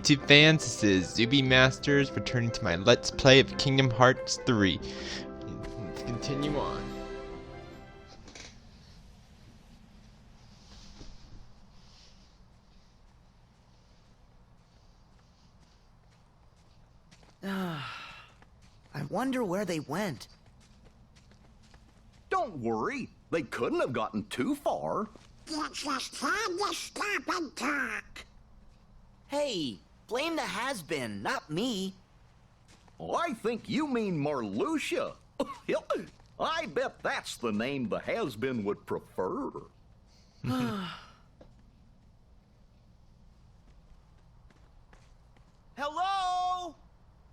to fans, this is Zuby Masters returning to my Let's Play of Kingdom Hearts 3. Let's continue on. I wonder where they went. Don't worry, they couldn't have gotten too far. It's just time to stop and talk. Hey, blame the has-been, not me. I think you mean Marluxia. I bet that's the name the has-been would prefer. Hello?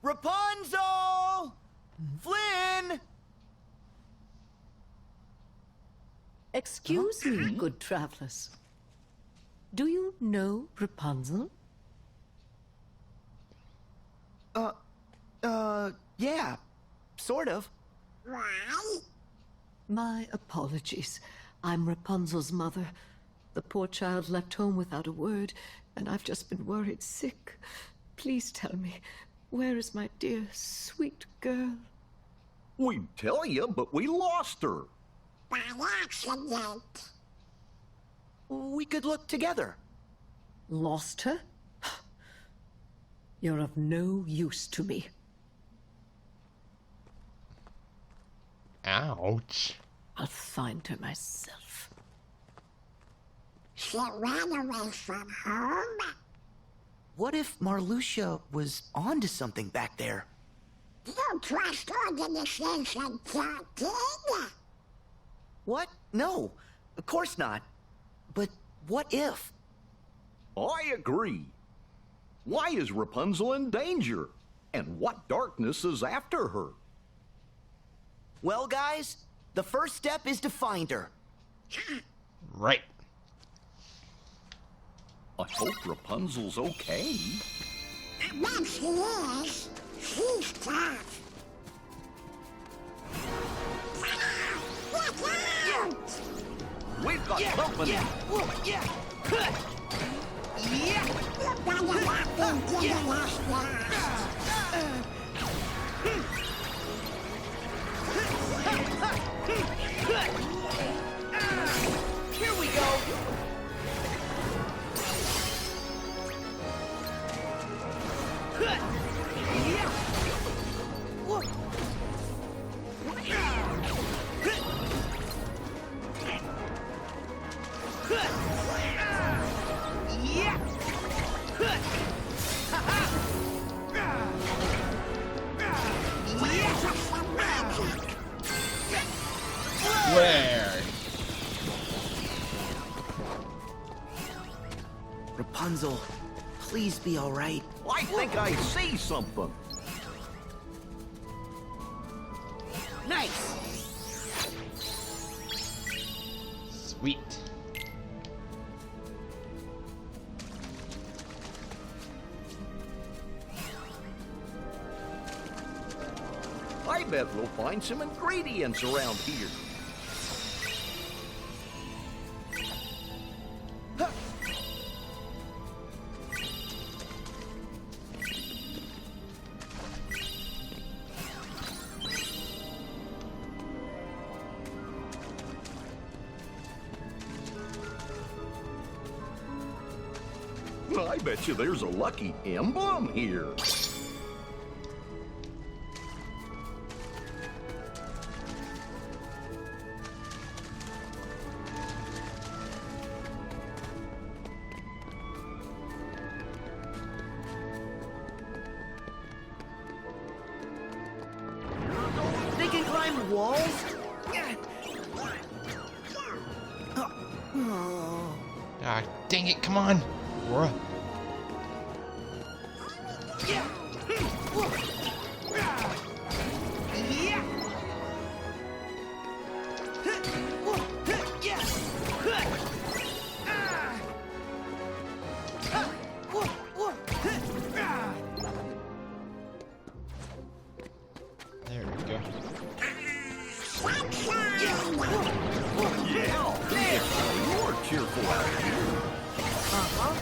Rapunzel! Flynn! Excuse me, good travelers. Do you know Rapunzel? Yeah, sort of. Why? My apologies. I'm Rapunzel's mother. The poor child left home without a word, and I've just been worried sick. Please tell me, where is my dear, sweet girl? We'd tell you, but we lost her. By accident. We could look together. Lost her? You're of no use to me. Ouch. I'll find her myself. She ran away from home. What if Marluxia was onto something back there? You trust organization talking? What? No, of course not. But what if? I agree. Why is Rapunzel in danger? And what darkness is after her? Well, guys, the first step is to find her. Right. I hope Rapunzel's okay. I bet she is. She's tough. Look out! We've got company. You're gonna have to give us last. Here we go. Where? Rapunzel, please be all right. I think I see something. Nice. Sweet. I bet we'll find some ingredients around here. I bet you there's a lucky emblem here. They can climb walls? Ah, dang it, come on. Aurora. There we go. Yeah, you're cheerful out here. Uh-huh.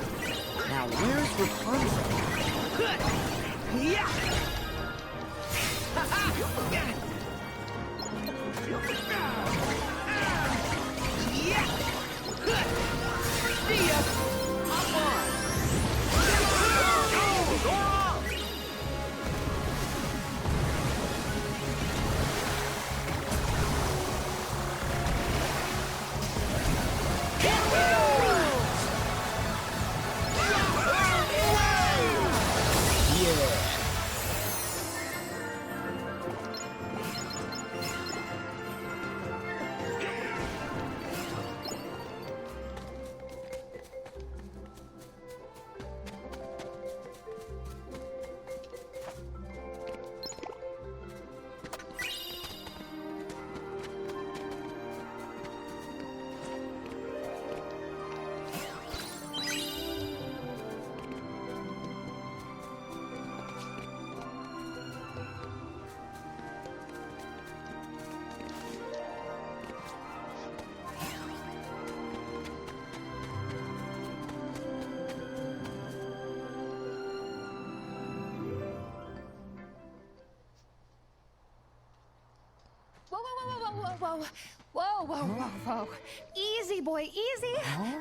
Whoa. Easy, boy, easy.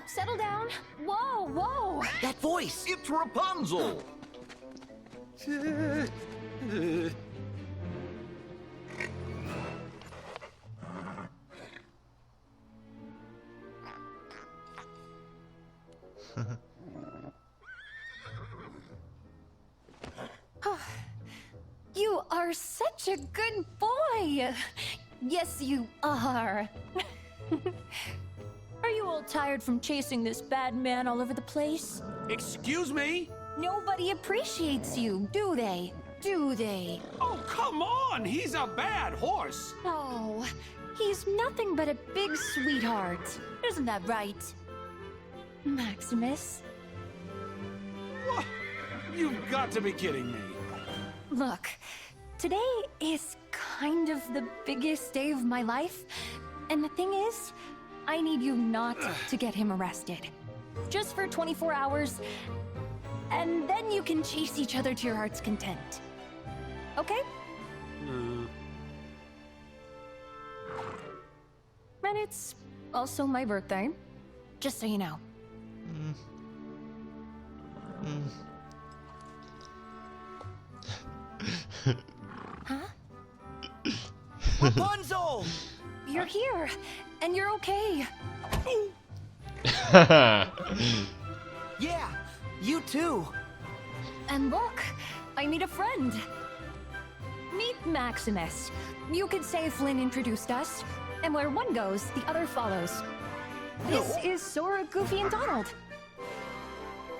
Settle down. Whoa. That voice! It's Rapunzel! You are such a good boy. Yes, you are. Are you all tired from chasing this bad man all over the place? Excuse me? Nobody appreciates you, do they? Do they? Oh, come on! He's a bad horse! Oh, he's nothing but a big sweetheart. Isn't that right? Maximus? What? You've got to be kidding me. Look, today is kind of the biggest day of my life. And the thing is, I need you not to get him arrested. Just for 24 hours, and then you can chase each other to your heart's content. Okay? And it's also my birthday, just so you know. Huh? Rapunzel! You're here, and you're okay. Yeah, you too. And look, I meet a friend. Meet Maximus. You could say Flynn introduced us, and where one goes, the other follows. This is Sora, Goofy, and Donald.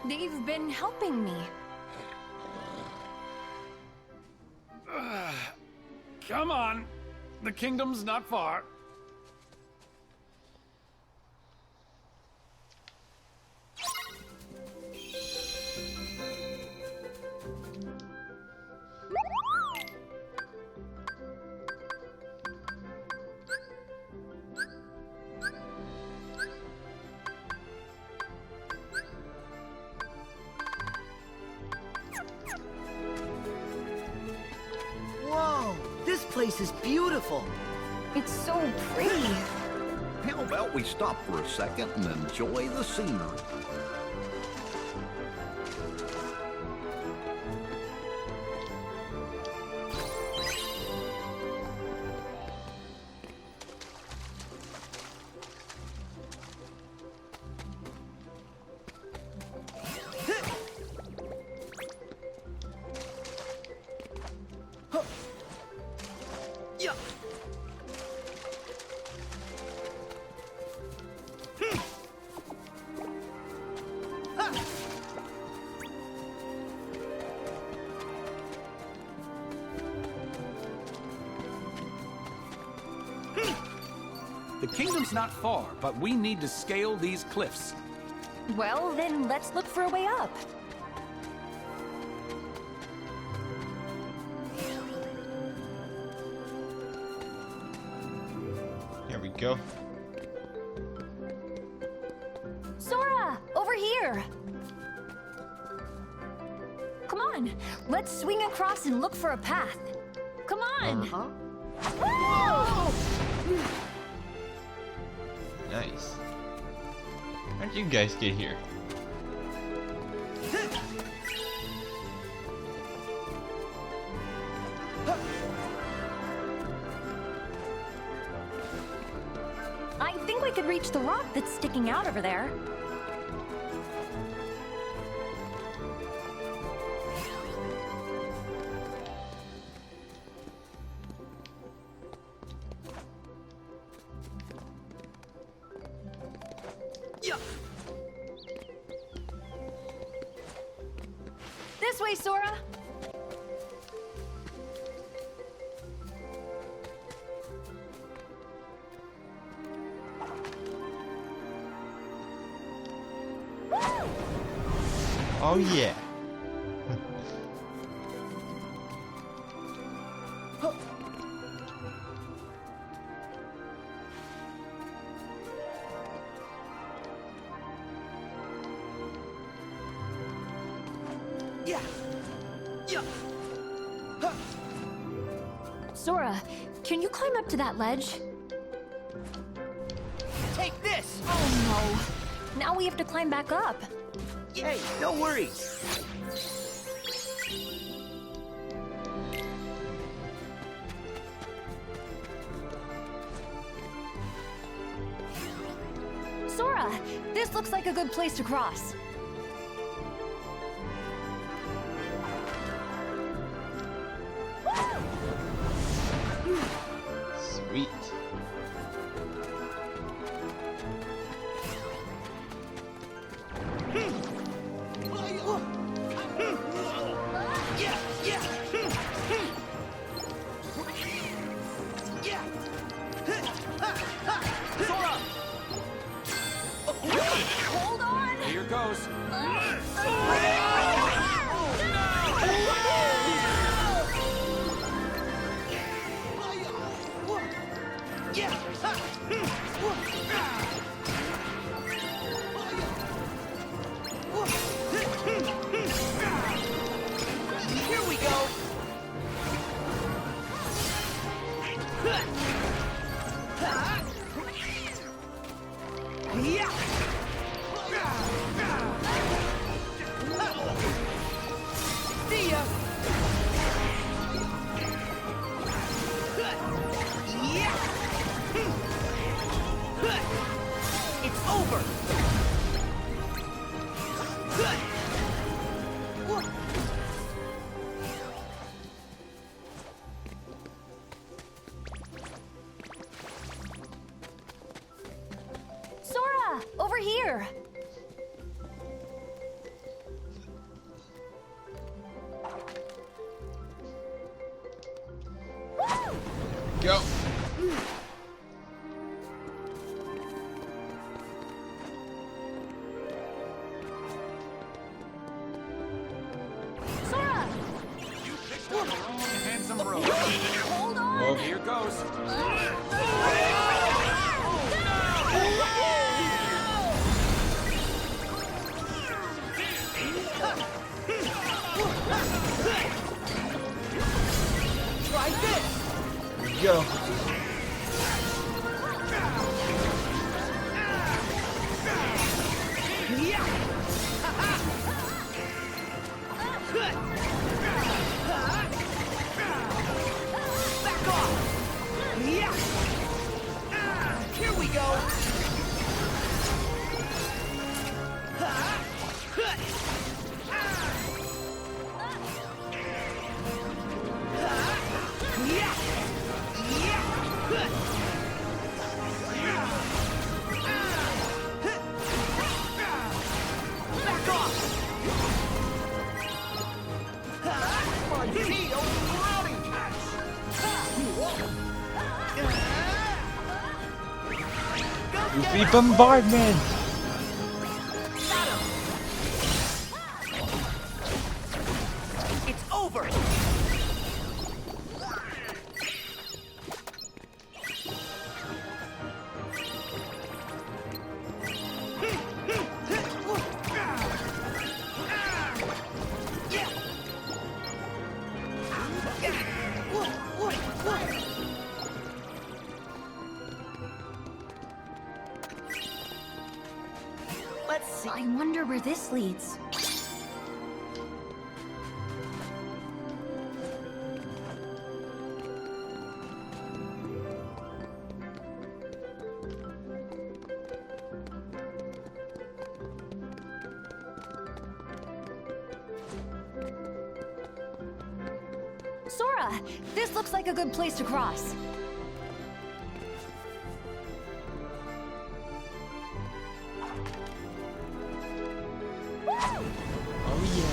They've been helping me. Come on. The kingdom's not far. Whoa, this place is beautiful. It's so pretty. How about we stop for a second and enjoy the scenery? Yeah. The kingdom's not far, but we need to scale these cliffs. Well, then let's look for a way up. Here we go. Sora, over here. Come on, let's swing across and look for a path. Come on! Woo! Nice. How'd you guys get here? I think we could reach the rock that's sticking out over there. This way, Sora! Oh yeah. Sora, can you climb up to that ledge? Take this! Oh no. Now we have to climb back up. Hey, no worries. Sora, this looks like a good place to cross. Sweet. Hold on! Here goes. Here we go. See ya. It's over. Sora, over here! Go. Sora! You picked up your own handsome road. Hold on! Whoa. Here goes. Try this. Here we go. Back off. Here we go. Back off. Magneto routing catch. Goofy bombardment. It's over. wonder where this leads. Sora, this looks like a good place to cross. Oh yeah.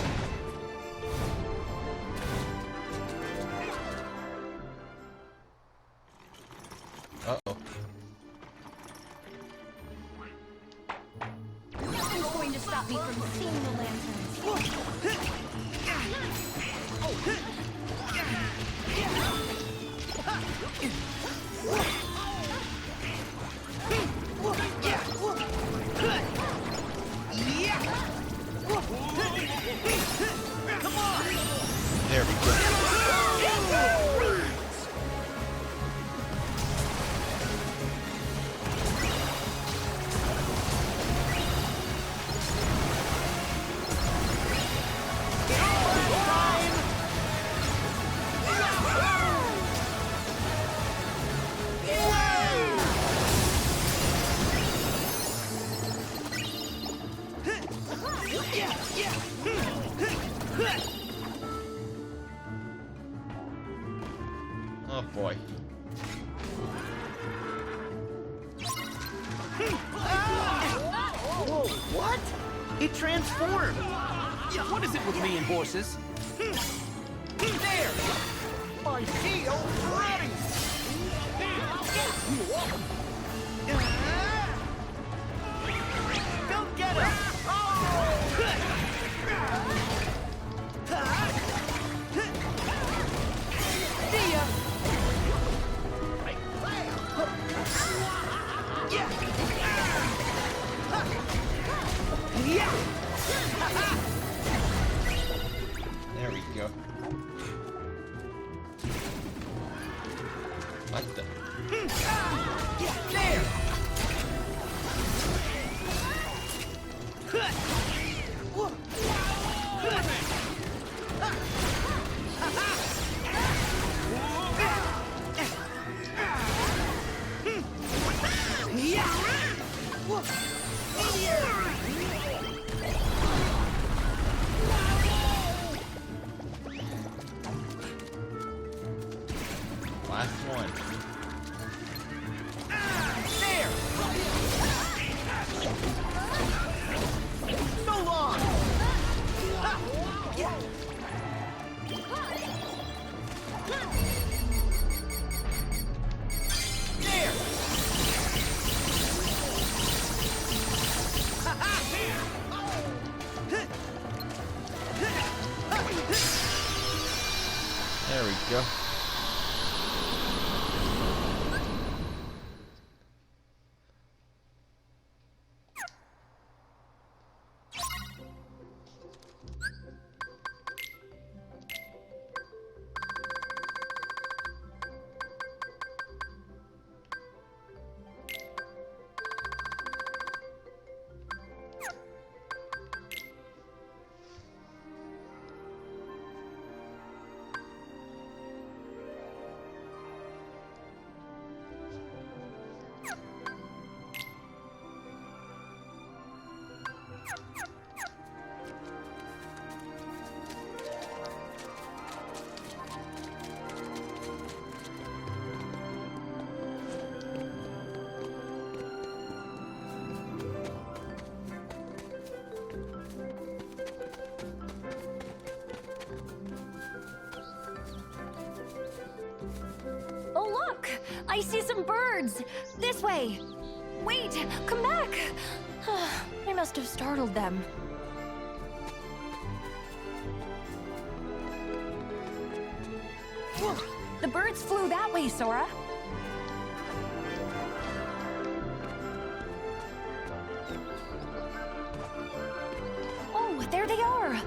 Uh-oh. Nothing's going to stop me from seeing the lanterns. There we go. Oh boy. Whoa, what? It transformed! What is it with me and horses? There! My shield's ready! Go get him! See ya! There we go. What the? There! Last one. There! So long! There! There we go. Oh, look! I see some birds! This way! Wait! Come back! I must have startled them. The birds flew that way, Sora. Oh, there they are!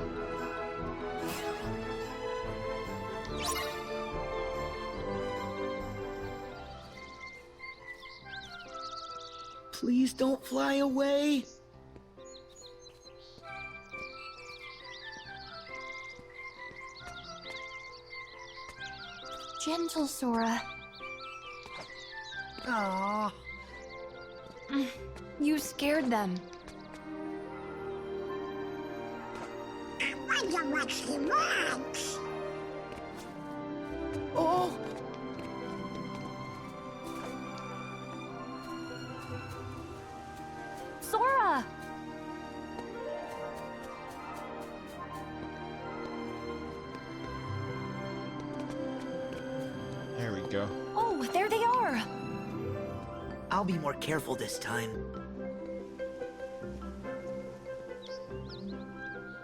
Please don't fly away. gentle, Sora. Aww. You scared them. I wonder what she wants. Oh! Sora! There we go. Oh, there they are! I'll be more careful this time.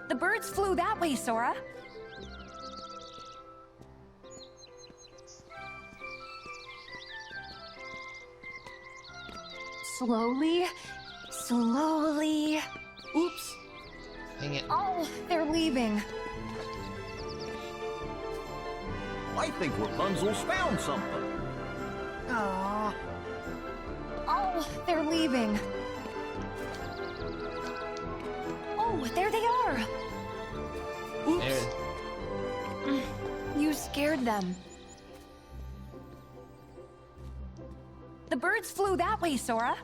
The birds flew that way, Sora. Slowly, slowly. Oops! Dang it. Oh, they're leaving. I think Rapunzel's found something. Aww. Oh, they're leaving. Oh, there they are. There. You scared them. The birds flew that way, Sora.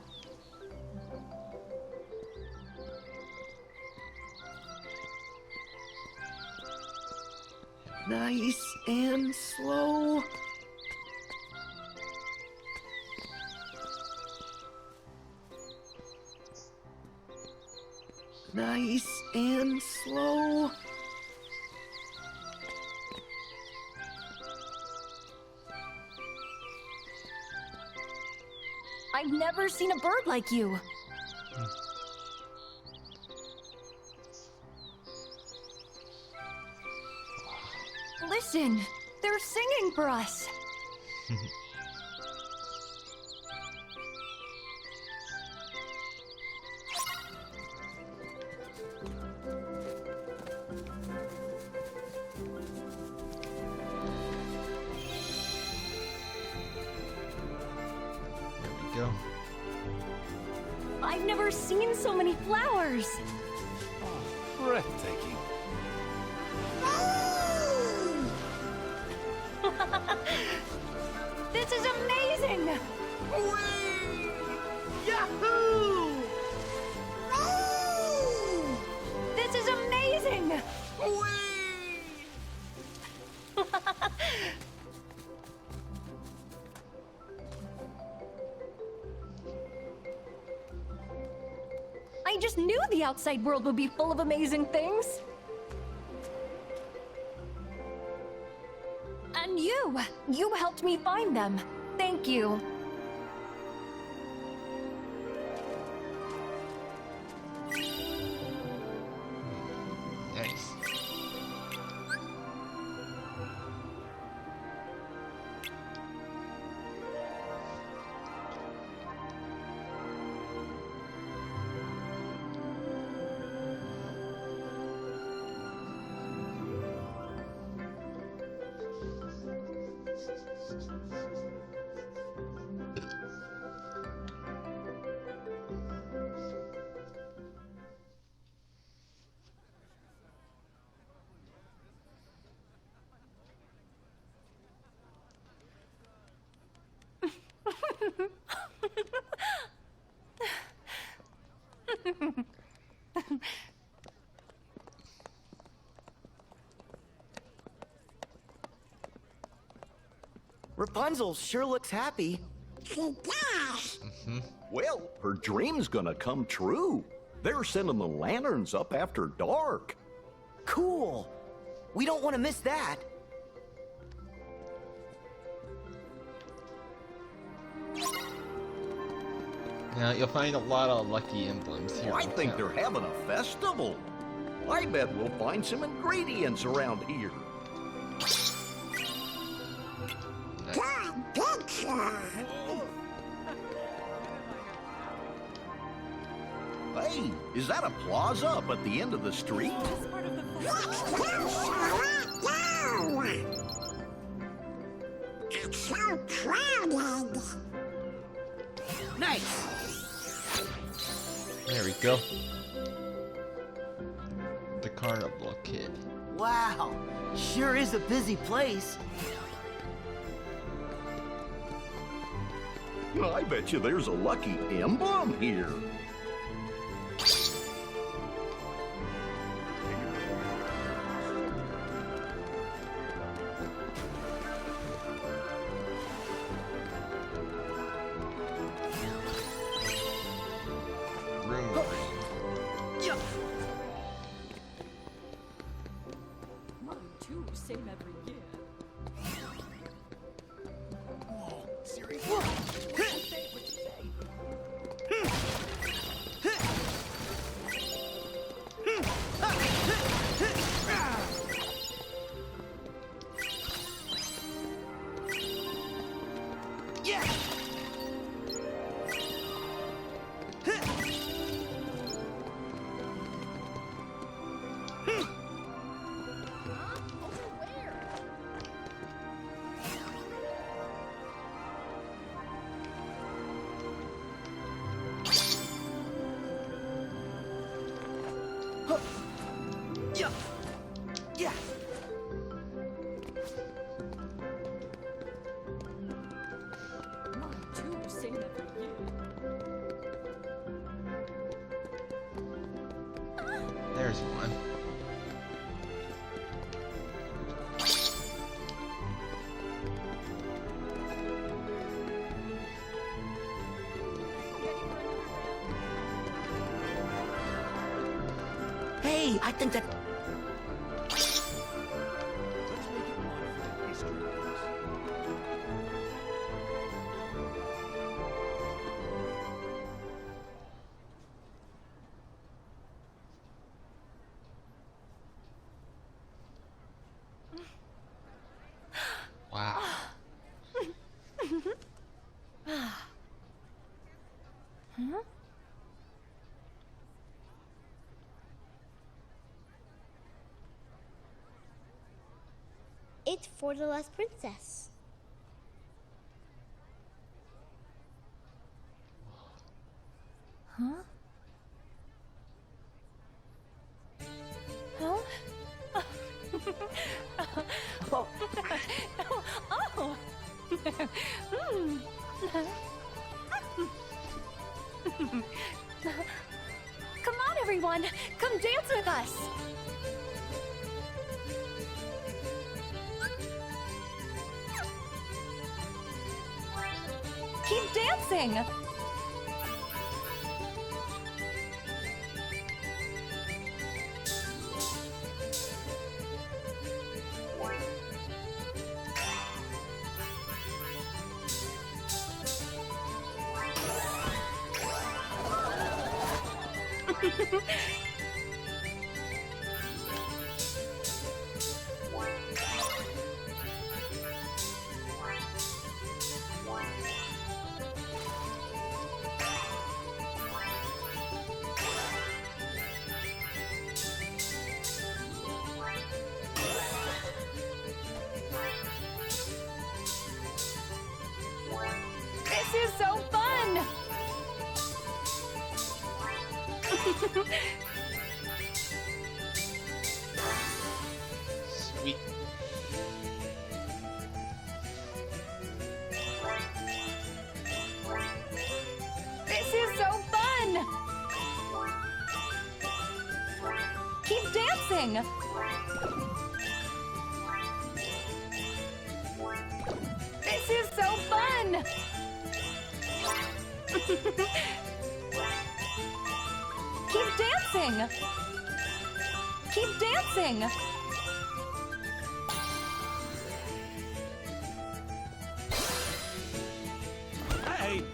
Nice and slow. Nice and slow. I've never seen a bird like you. Listen, they're singing for us. There we go. I've never seen so many flowers. Breathtaking. This is amazing! Yahoo! This is amazing! I just knew the outside world would be full of amazing things. And you helped me find them. Thank you. Nice. Rapunzel sure looks happy. She does. Well, her dream's gonna come true. They're sending the lanterns up after dark. Cool. We don't want to miss that. Now you'll find a lot of lucky emblems here. I in think town. they're having a festival. I bet we'll find some ingredients around here. Good picture. Hey, is that a plaza up at the end of the street? Let's go, Sora, go. It's so crowded. Nice. There we go. The carnival kid. Wow. Sure is a busy place. I bet you there's a lucky emblem here. Room Mine too, same every year. Yeah. Mine too, same every year. There's one. Hey, I think that. Wow. It's for the last princess. Huh? Huh? Oh. Oh. Hmm. Come on, everyone. Come dance with us. Keep dancing. This is so fun! Sweet. This is so fun! Keep dancing! This is so fun! Keep dancing! Keep dancing! Hey!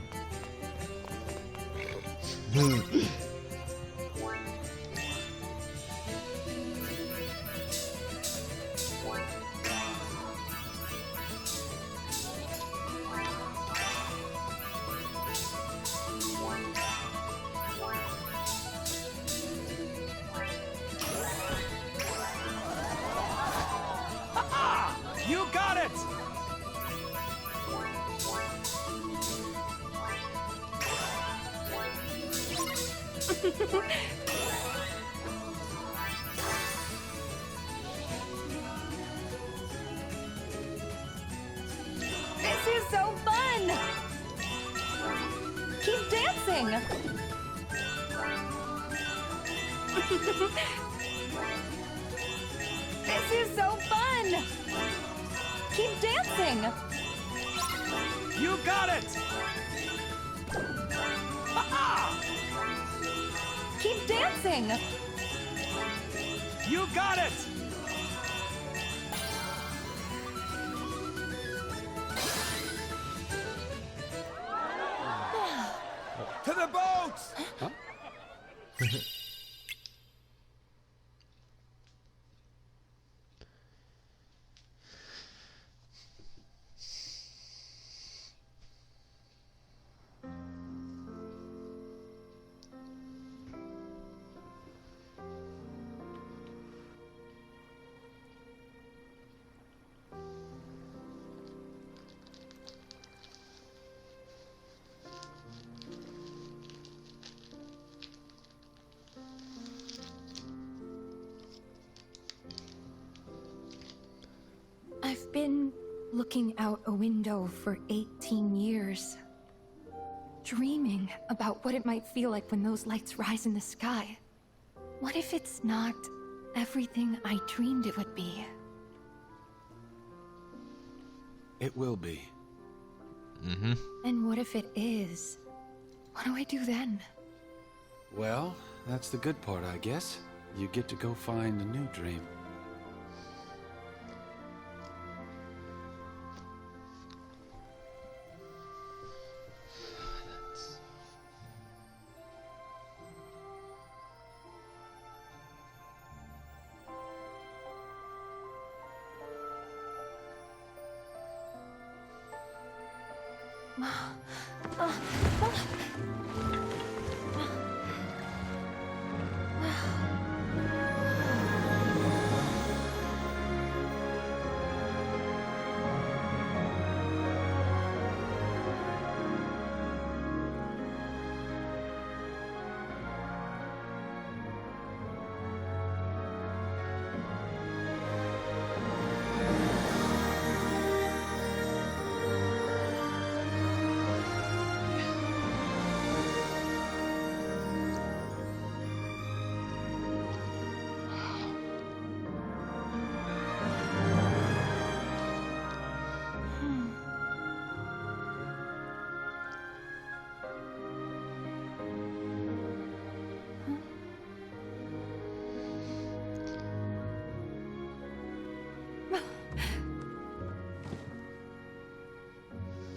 You got it! This is so fun! dancing! This is so fun! Keep dancing! You got it! Keep dancing! You got it! To the boats! Huh? I've been looking out a window for 18 years, dreaming about what it might feel like when those lights rise in the sky. What if it's not everything I dreamed it would be? It will be. And what if it is? What do I do then? Well, that's the good part, I guess. You get to go find a new dream.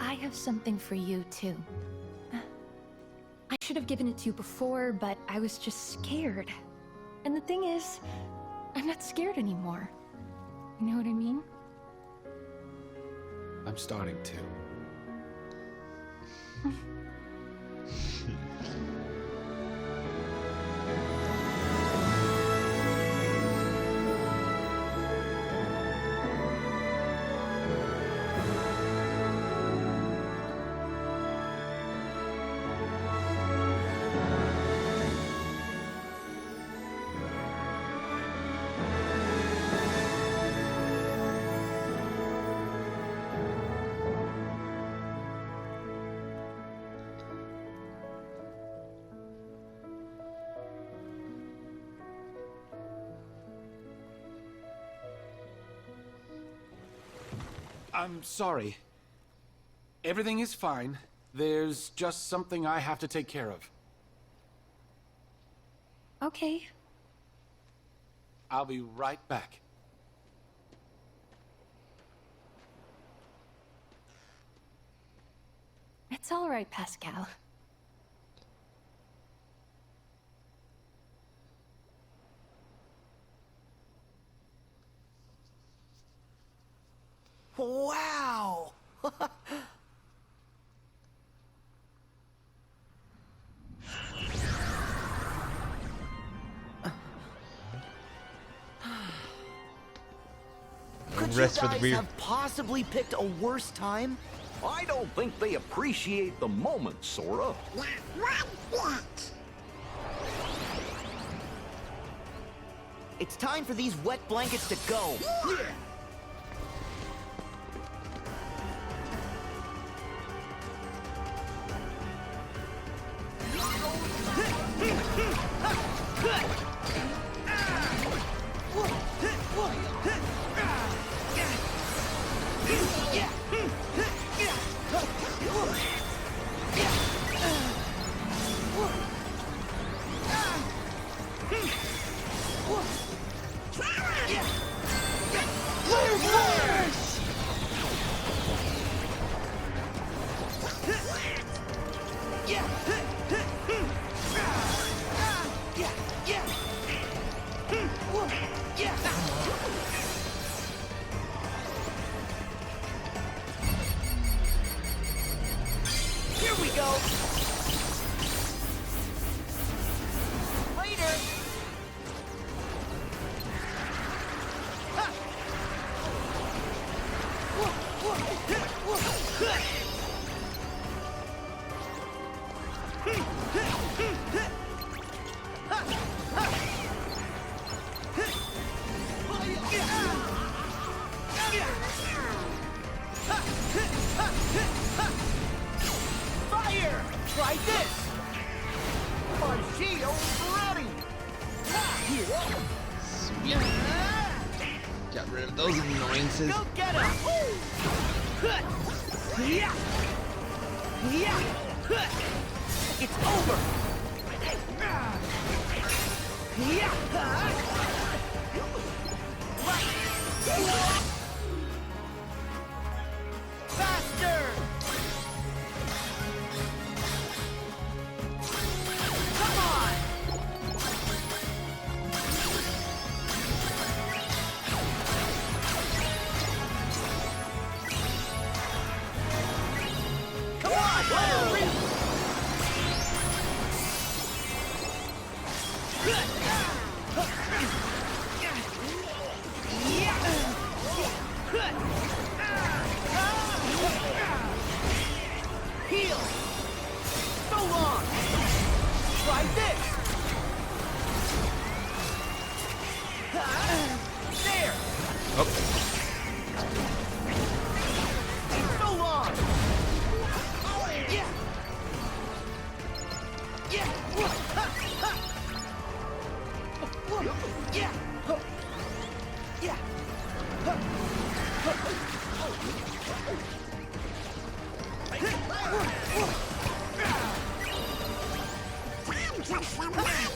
I have something for you, too. I should have given it to you before, but I was just scared. And the thing is, I'm not scared anymore. You know what I mean? I'm starting to. I'm sorry. Everything is fine. There's just something I have to take care of. Okay. I'll be right back. It's all right, Pascal. Wow! Could you Rest for the guys rear. have possibly picked a worse time? I don't think they appreciate the moment, Sora. Not one bit. It's time for these wet blankets to go. Fire! Try this! My shield's ready! Sweet. Got rid of those annoyances. Go get him! It's over! Faster! Come on! Come on! Heal! So long! Try this! There! Oh, So long! Yeah! Yeah! Yeah! Yeah! Time to survive.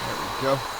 there we go.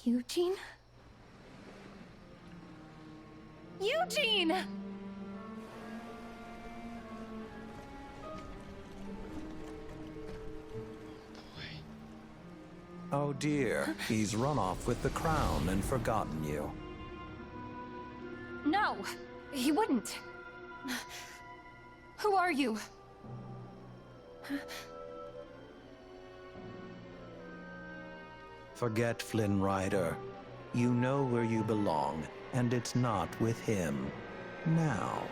Eugene? Eugene! Oh dear, he's run off with the crown and forgotten you. No, he wouldn't. Who are you? Forget Flynn Rider. You know where you belong, and it's not with him. Now.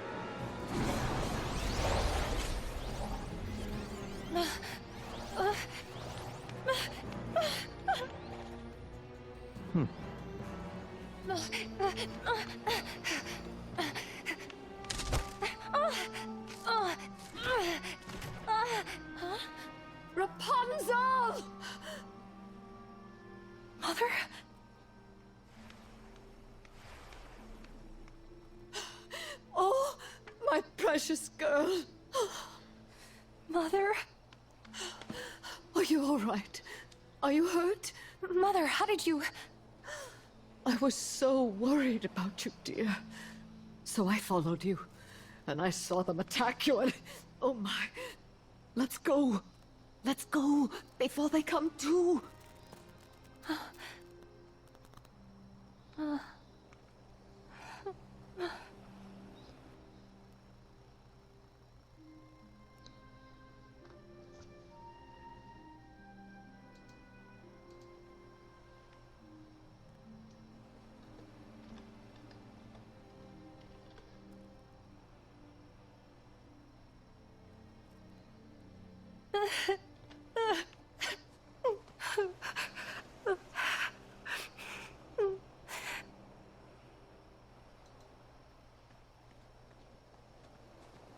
Rapunzel! Mother? Oh, my precious girl. Mother? Are you all right? Are you hurt? Mother, how did you... I was so worried about you, dear. So I followed you, and I saw them attack you, and... Oh my... Let's go. Let's go, before they come to.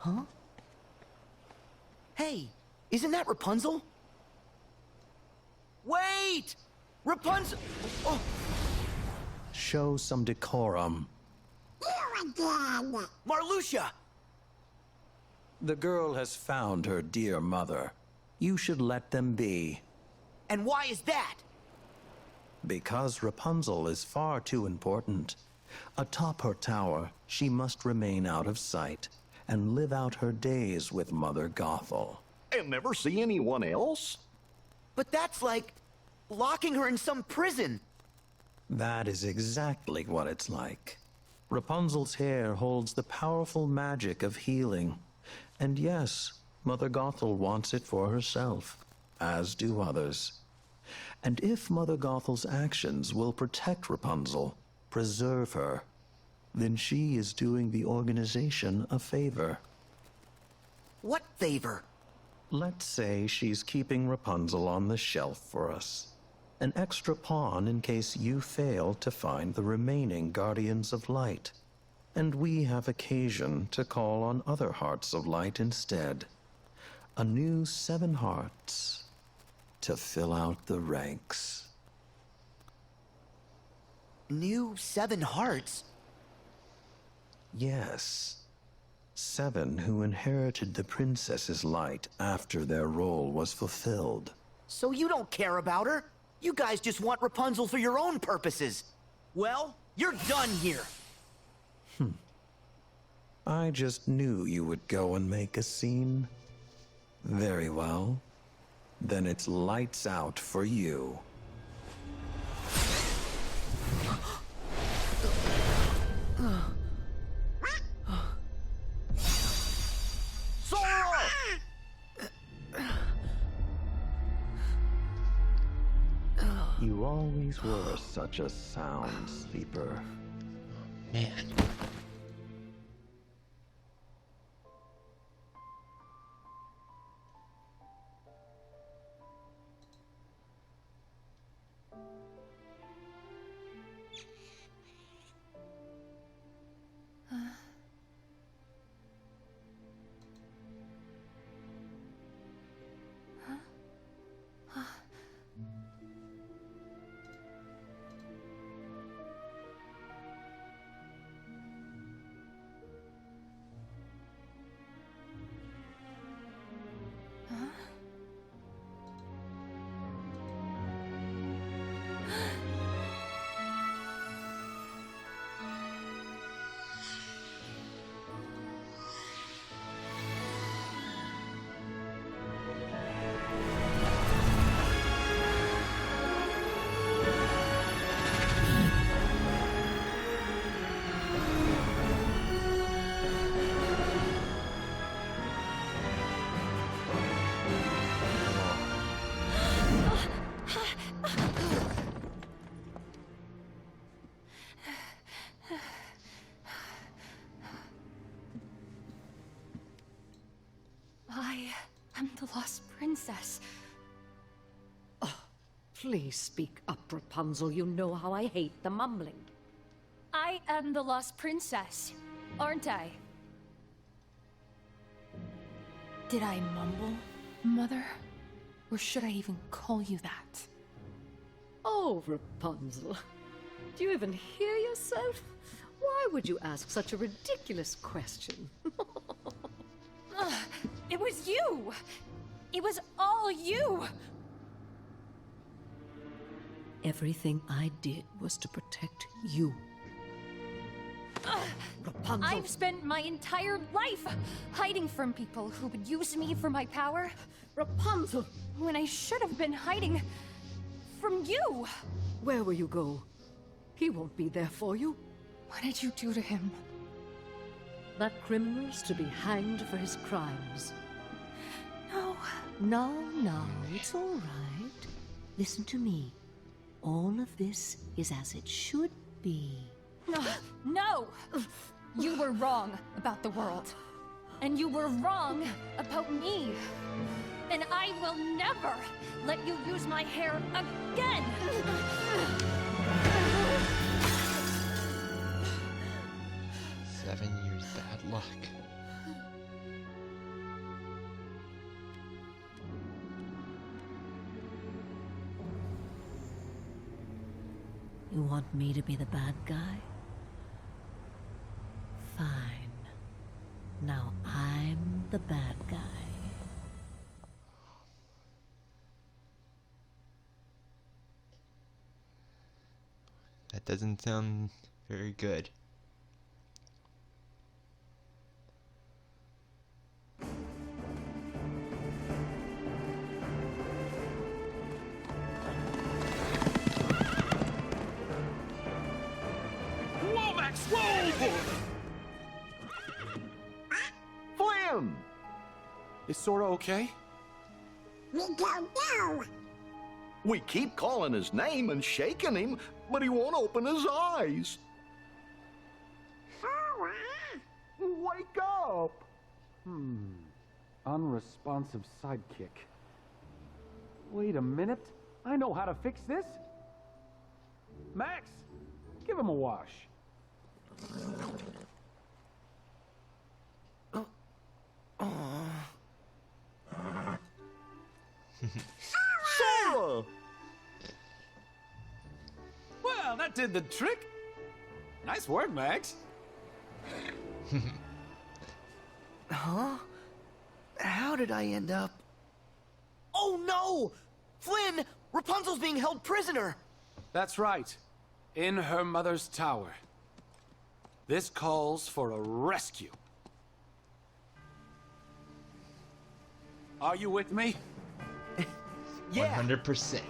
Huh? Hey, isn't that Rapunzel? Wait! Rapunzel! Oh, Show some decorum. You again. Marluxia! The girl has found her dear mother. You should let them be. And why is that? Because Rapunzel is far too important. Atop her tower, she must remain out of sight and live out her days with Mother Gothel. And never see anyone else? But that's like locking her in some prison. That is exactly what it's like. Rapunzel's hair holds the powerful magic of healing. And yes, Mother Gothel wants it for herself, as do others. And if Mother Gothel's actions will protect Rapunzel, preserve her, then she is doing the organization a favor. What favor? Let's say she's keeping Rapunzel on the shelf for us. An extra pawn in case you fail to find the remaining Guardians of Light. And we have occasion to call on other Hearts of Light instead. A new 7 hearts to fill out the ranks. New 7 hearts? Yes. 7 who inherited the princess's light after their role was fulfilled. So you don't care about her? You guys just want Rapunzel for your own purposes. Well, you're done here. I just knew you would go and make a scene. Very well. Then it's lights out for you. Sora! You always were such a sound sleeper. Man. I am the lost princess. Please speak up, Rapunzel. You know how I hate the mumbling. I am the lost princess, aren't I? Did I mumble, Mother? Or should I even call you that? Oh, Rapunzel. Do you even hear yourself? Why would you ask such a ridiculous question? It was you! It was all you! Everything I did was to protect you. Rapunzel! I've spent my entire life hiding from people who would use me for my power, Rapunzel! when I should have been hiding from you! Where will you go? He won't be there for you. What did you do to him? That criminal's to be hanged for his crimes. No. No, it's all right. Listen to me. All of this is as it should be. No! You were wrong about the world. And you were wrong about me. And I will never let you use my hair again! 7 years bad luck. You want me to be the bad guy? Fine. Now I'm the bad guy. That doesn't sound very good. Womax, roll! Flynn! Is Sora okay? We don't know. We keep calling his name and shaking him, but he won't open his eyes. Sora? Wake up! Unresponsive sidekick. Wait a minute. I know how to fix this. Max, give him a wash. Sora! Well, that did the trick. Nice work, Max. Huh? How did I end up? Oh no! Flynn! Rapunzel's being held prisoner! That's right. In her mother's tower. This calls for a rescue. Are you with me? Yeah! 100%.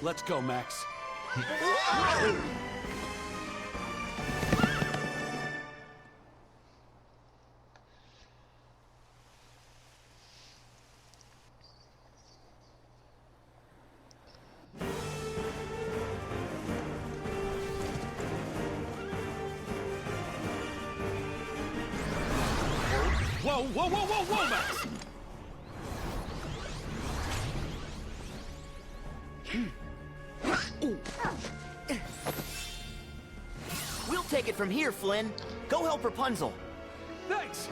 Let's go, Max. Whoa, whoa, whoa, whoa, whoa, Max! We'll take it from here, Flynn. Go help Rapunzel. Thanks!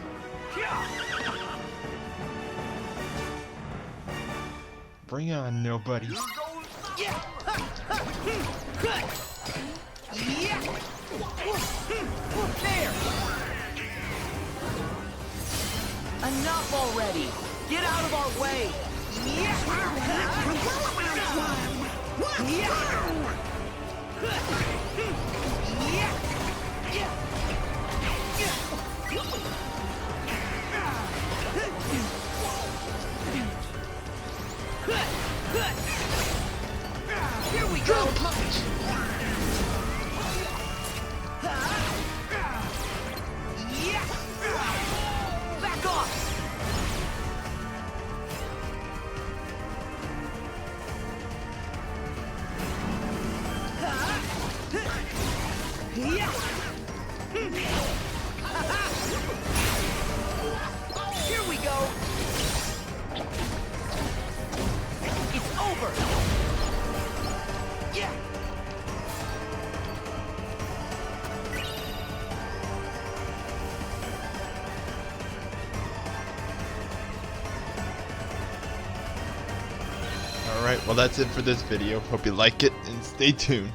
Bring on, nobody. Yeah! Yeah! There! Enough already! Get out of our way! Here we go! Back off! Here we go! It's over! Yeah! Alright, well that's it for this video. Hope you like it and stay tuned.